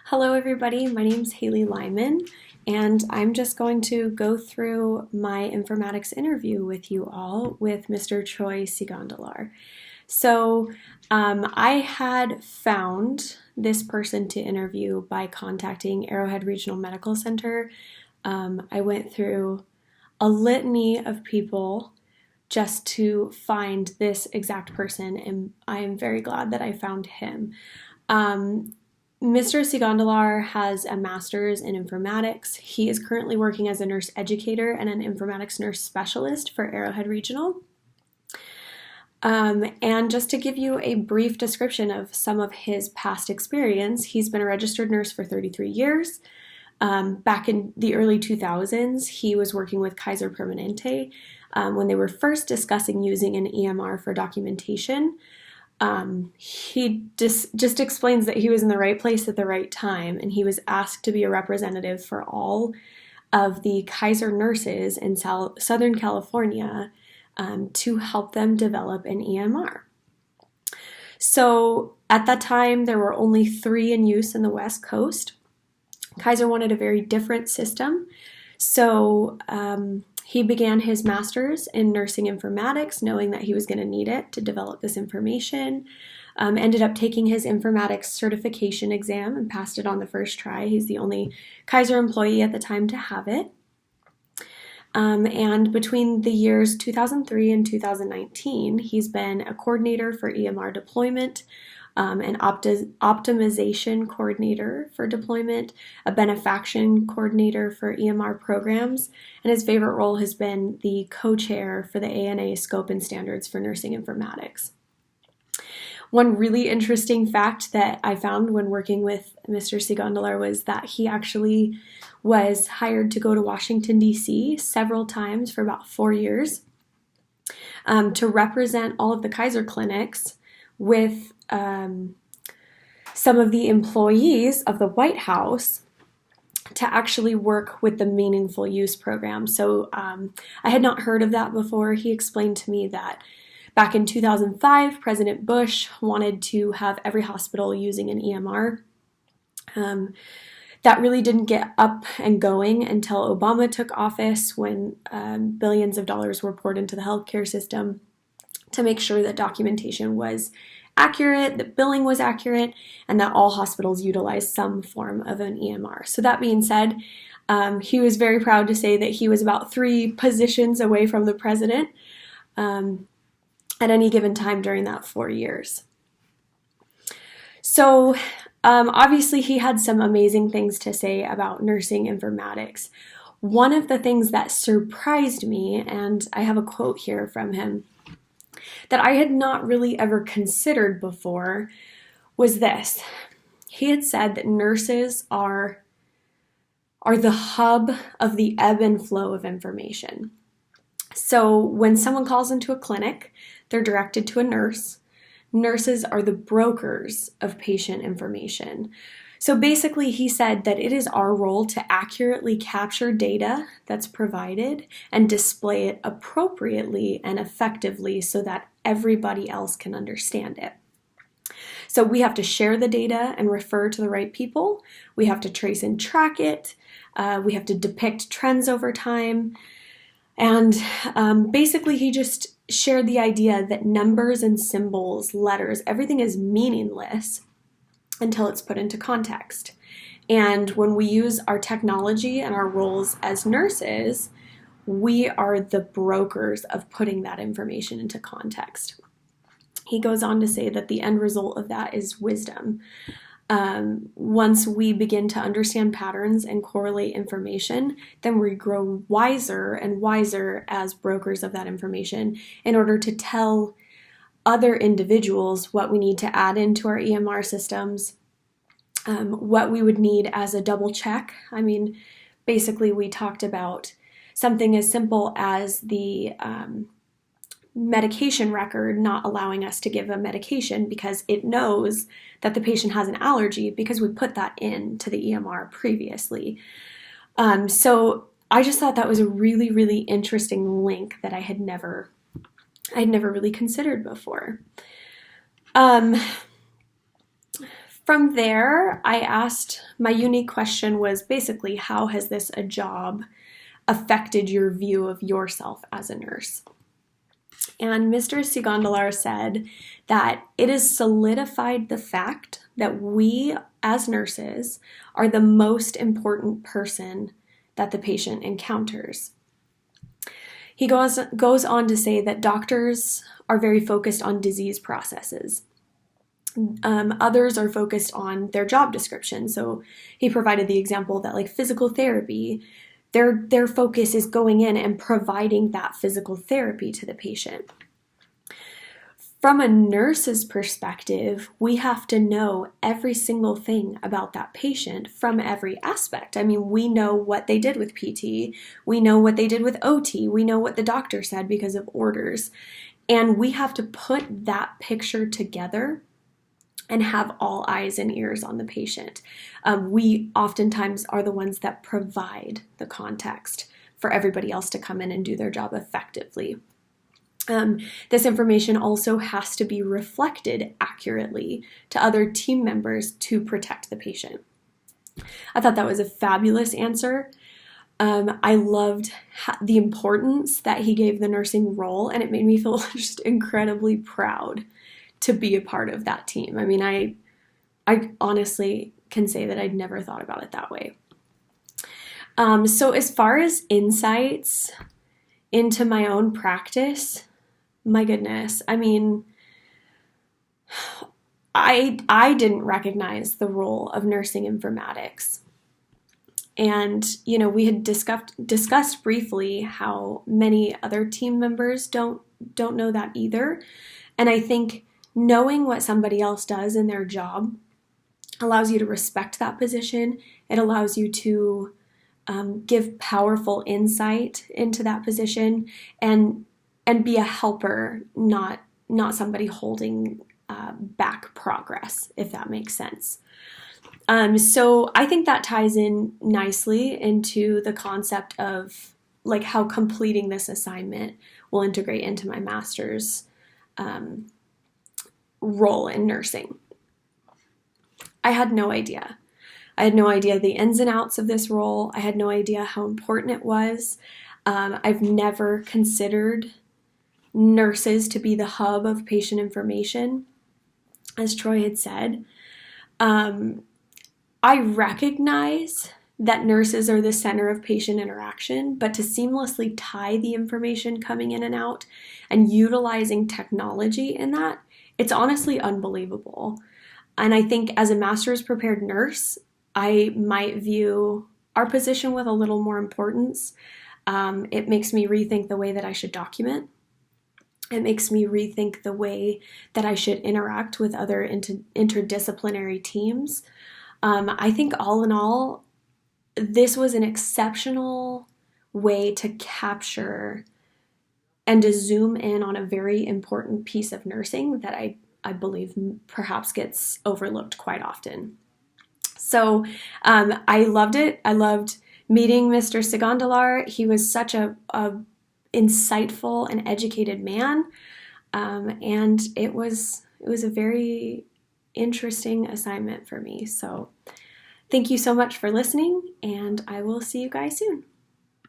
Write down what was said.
Hello everybody, my name is Haley Lyman, and I'm just going to go through my informatics interview with you all with Mr. Troy Seagondollar. So I had found this person to interview by contacting Arrowhead Regional Medical Center. I went through a litany of people just to find this exact person, and I am very glad that I found him. Mr. Seagondollar has a master's in informatics. He is currently working as a nurse educator and an informatics nurse specialist for Arrowhead Regional. And just to give you a brief description of some of his past experience, he's been a registered nurse for 33 years. Back in the early 2000s, he was working with Kaiser Permanente when they were first discussing using an EMR for documentation. He just explains that he was in the right place at the right time, and he was asked to be a representative for all of the Kaiser nurses in Southern California to help them develop an EMR. So at that time, there were only 3 in use in the West Coast. Kaiser wanted a very different system, so he began his master's in nursing informatics, knowing that he was going to need it to develop this information. Ended up taking his informatics certification exam and passed it on the first try. He's the only Kaiser employee at the time to have it. And between the years 2003 and 2019, he's been a coordinator for EMR deployment, an optimization coordinator for deployment, a benefaction coordinator for EMR programs, and his favorite role has been the co-chair for the ANA Scope and Standards for Nursing Informatics. One really interesting fact that I found when working with Mr. Seagondollar was that he actually was hired to go to Washington, D.C. several times for about 4 years to represent all of the Kaiser clinics with some of the employees of the White House to actually work with the meaningful use program. So I had not heard of that before. He explained to me that back in 2005, President Bush wanted to have every hospital using an EMR. That really didn't get up and going until Obama took office, when billions of dollars were poured into the healthcare system to make sure that documentation was accurate, that billing was accurate, and that all hospitals utilized some form of an EMR. So that being said, he was very proud to say that he was about 3 positions away from the president at any given time during that 4 years. So obviously he had some amazing things to say about nursing informatics. One of the things that surprised me, and I have a quote here from him, that I had not really ever considered before, was this. He had said that nurses are the hub of the ebb and flow of information. So when someone calls into a clinic, they're directed to a nurse. Nurses are the brokers of patient information. So basically, he said that it is our role to accurately capture data that's provided and display it appropriately and effectively so that everybody else can understand it. So we have to share the data and refer to the right people. We have to trace and track it. We have to depict trends over time. And basically, he just shared the idea that numbers and symbols, letters, everything is meaningless until it's put into context. And when we use our technology and our roles as nurses, we are the brokers of putting that information into context. He goes on to say that the end result of that is wisdom. Once we begin to understand patterns and correlate information, then we grow wiser and wiser as brokers of that information in order to tell other individuals what we need to add into our EMR systems, what we would need as a double check. I mean, basically we talked about something as simple as the medication record not allowing us to give a medication because it knows that the patient has an allergy because we put that into the EMR previously. So I just thought that was a really, really interesting link that I'd never really considered before. From there, I asked, my unique question was basically, how has this a job affected your view of yourself as a nurse? And Mr. Seagondollar said that it has solidified the fact that we as nurses are the most important person that the patient encounters. He goes on to say that doctors are very focused on disease processes. Others are focused on their job description. So he provided the example that like physical therapy, their focus is going in and providing that physical therapy to the patient. From a nurse's perspective, we have to know every single thing about that patient from every aspect. I mean, we know what they did with PT, we know what they did with OT, we know what the doctor said because of orders, and we have to put that picture together and have all eyes and ears on the patient. We oftentimes are the ones that provide the context for everybody else to come in and do their job effectively. This information also has to be reflected accurately to other team members to protect the patient. I thought that was a fabulous answer. I loved the importance that he gave the nursing role, and it made me feel just incredibly proud to be a part of that team. I mean, I honestly can say that I'd never thought about it that way. So as far as insights into my own practice, my goodness, I mean, I didn't recognize the role of nursing informatics. And, you know, we had discussed briefly how many other team members don't know that either. And I think knowing what somebody else does in their job allows you to respect that position. It allows you to give powerful insight into that position and be a helper, not somebody holding back progress, if that makes sense. So I think that ties in nicely into the concept of like how completing this assignment will integrate into my master's role in nursing. I had no idea. I had no idea the ins and outs of this role. I had no idea how important it was. I've never considered nurses to be the hub of patient information, as Troy had said. I recognize that nurses are the center of patient interaction, but to seamlessly tie the information coming in and out and utilizing technology in that, it's honestly unbelievable. And I think as a master's prepared nurse, I might view our position with a little more importance. It makes me rethink the way that I should document. It makes me rethink the way that I should interact with other interdisciplinary teams. I think all in all, this was an exceptional way to capture and to zoom in on a very important piece of nursing that I believe perhaps gets overlooked quite often. So I loved it. I loved meeting Mr. Seagondollar. He was such a insightful and educated man, and it was a very interesting assignment for me. So thank you so much for listening, and I will see you guys soon.